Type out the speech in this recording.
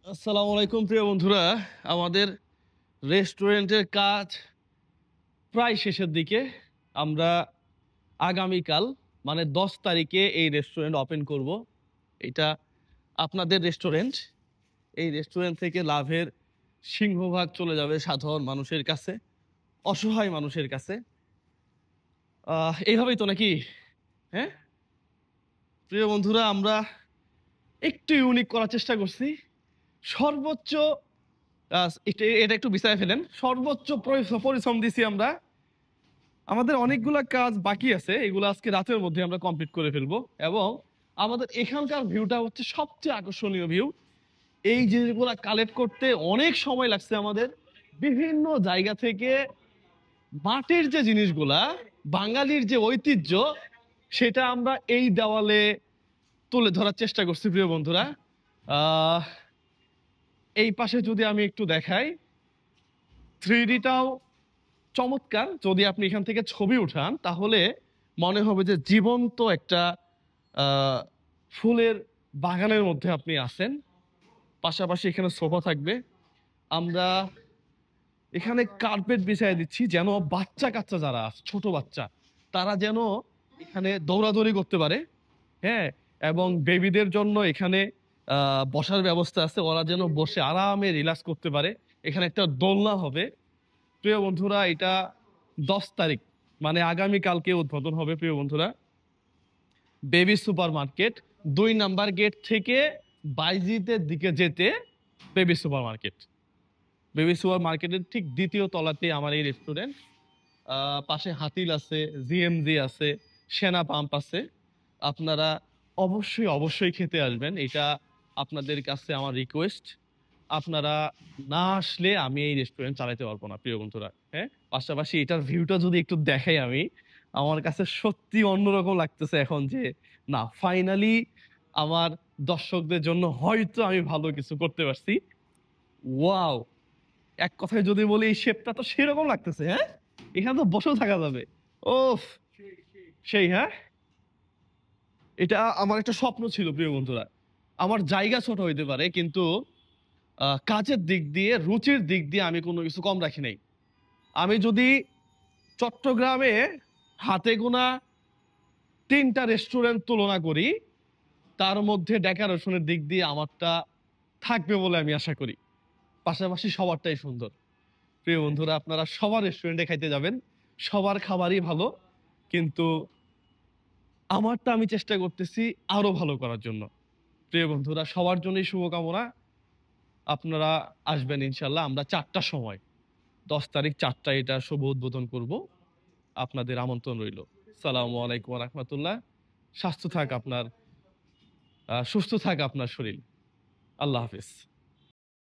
আসসালামু আলাইকুম প্রিয় বন্ধুরা। আমাদের রেস্টুরেন্টের কাজ প্রায় শেষের দিকে। আমরা আগামীকাল মানে ১০ তারিখে এই রেস্টুরেন্ট ওপেন করব। এটা আপনাদের রেস্টুরেন্ট। এই রেস্টুরেন্ট থেকে লাভের সিংহভাগ চলে যাবে সাধারণ মানুষের কাছে, অসহায় মানুষের কাছে। এইভাবেই তো নাকি? হ্যাঁ? প্রিয় বন্ধুরা, আমরা একটু ইউনিক করার চেষ্টা করছি। সর্বোচ্চ এটা একটু বিছায় ফেলেন। সর্বোচ্চ পরিশ্রম দিছি আমরা। আমাদের অনেকগুলা কাজ বাকি আছে। এগুলো আজকে রাতের মধ্যে আমরা কমপ্লিট করে ফেলবো এবং আমাদের এখানকার ভিউটা হচ্ছে সবচেয়ে আকর্ষণীয় ভিউ। এই জিনিসগুলা কালেক্ট করতে অনেক সময় লাগছে আমাদের। বিভিন্ন জায়গা থেকে মাটির যে জিনিসগুলা, বাঙালির যে ঐতিহ্য, সেটা আমরা এই দেওয়ালে তুলে ধরার চেষ্টা করছি প্রিয় বন্ধুরা। আহ এই পাশে যদি আমি একটু দেখাই, 3Dটাও চমৎকার। যদি আপনি এখান থেকে ছবি উঠান তাহলে মনে হবে যে জীবন্ত একটা আহ, ফুলের বাগানের মধ্যে আপনি আছেন। পাশাপাশি এখানে সোফা থাকবে। আমরা এখানে কার্পেট বিছাই দিচ্ছি যেন বাচ্চা কাচ্চা যারা আছে, ছোট বাচ্চা, তারা যেন এখানে দৌড়াদৌড়ি করতে পারে। হ্যাঁ, এবং বেবিদের জন্য এখানে বসার ব্যবস্থা আছে, ওরা যেন বসে আরামে রিল্যাক্স করতে পারে। এখানে একটা দোলনা হবে। প্রিয় বন্ধুরা, এটা ১০ তারিখ মানে আগামীকালকে উদ্বোধন হবে প্রিয় বন্ধুরা। Baby super market, ২ number gate থেকে বাইজিতের দিকে যেতে baby super market. Baby super মার্কেটের ঠিক দ্বিতীয় তলাতে আমার এই রেস্টুরেন্ট। পাশে হাতিল আছে, জিএমজি আছে, সেনা পাম্প আছে। আপনারা অবশ্যই অবশ্যই খেতে আসবেন, এটা আপনাদের কাছে আমার রিকোয়েস্ট। আপনারা না আসলে আমি এই রেস্টুরেন্ট চালাতে পারবো না প্রিয় বন্ধুরা। হ্যাঁ, পাশাপাশি এটার ভিউটা যদি একটু দেখাই আমি, আমার কাছে সত্যি অন্যরকম লাগতেছে এখন যে না, ফাইনালি আমার দর্শকদের জন্য হয়তো আমি ভালো কিছু করতে পারছি। ওয়াও! এক কথায় যদি বলি, এই শেপটা তো সেরকম লাগতেছে। হ্যাঁ, এখানে তো বসেও থাকা যাবে। ওফ, সেই। হ্যাঁ, এটা আমার একটা স্বপ্ন ছিল প্রিয় বন্ধুরা। আমার জায়গা ছোট হইতে পারে, কিন্তু কাজের দিক দিয়ে, রুচির দিক দিয়ে আমি কোনো কিছু কম রাখি নাই। আমি যদি চট্টগ্রামে হাতে গোনা ৩টা রেস্টুরেন্ট তুলনা করি, তার মধ্যে ডেকোরেশনের দিক দিয়ে আমারটা থাকবে বলে আমি আশা করি। পাশাপাশি সবারটাই সুন্দর। প্রিয় বন্ধুরা, আপনারা সবার রেস্টুরেন্টে খাইতে যাবেন, সবার খাবারই ভালো, কিন্তু আমারটা আমি চেষ্টা করতেছি আরো ভালো করার জন্য। প্রিয় বন্ধুরা, সবার জন্যই শুভকামনা। আপনারা আসবেন ইনশাল্লাহ। আমরা ৪টার সময়, ১০ তারিখ ৪টায় এটা শুভ উদ্বোধন করব। আপনাদের আমন্ত্রণ রইল। সালামু আলাইকুম রহমতুল্লাহ। স্বাস্থ্য থাক আপনার, সুস্থ থাক আপনার শরীর। আল্লাহ হাফিজ।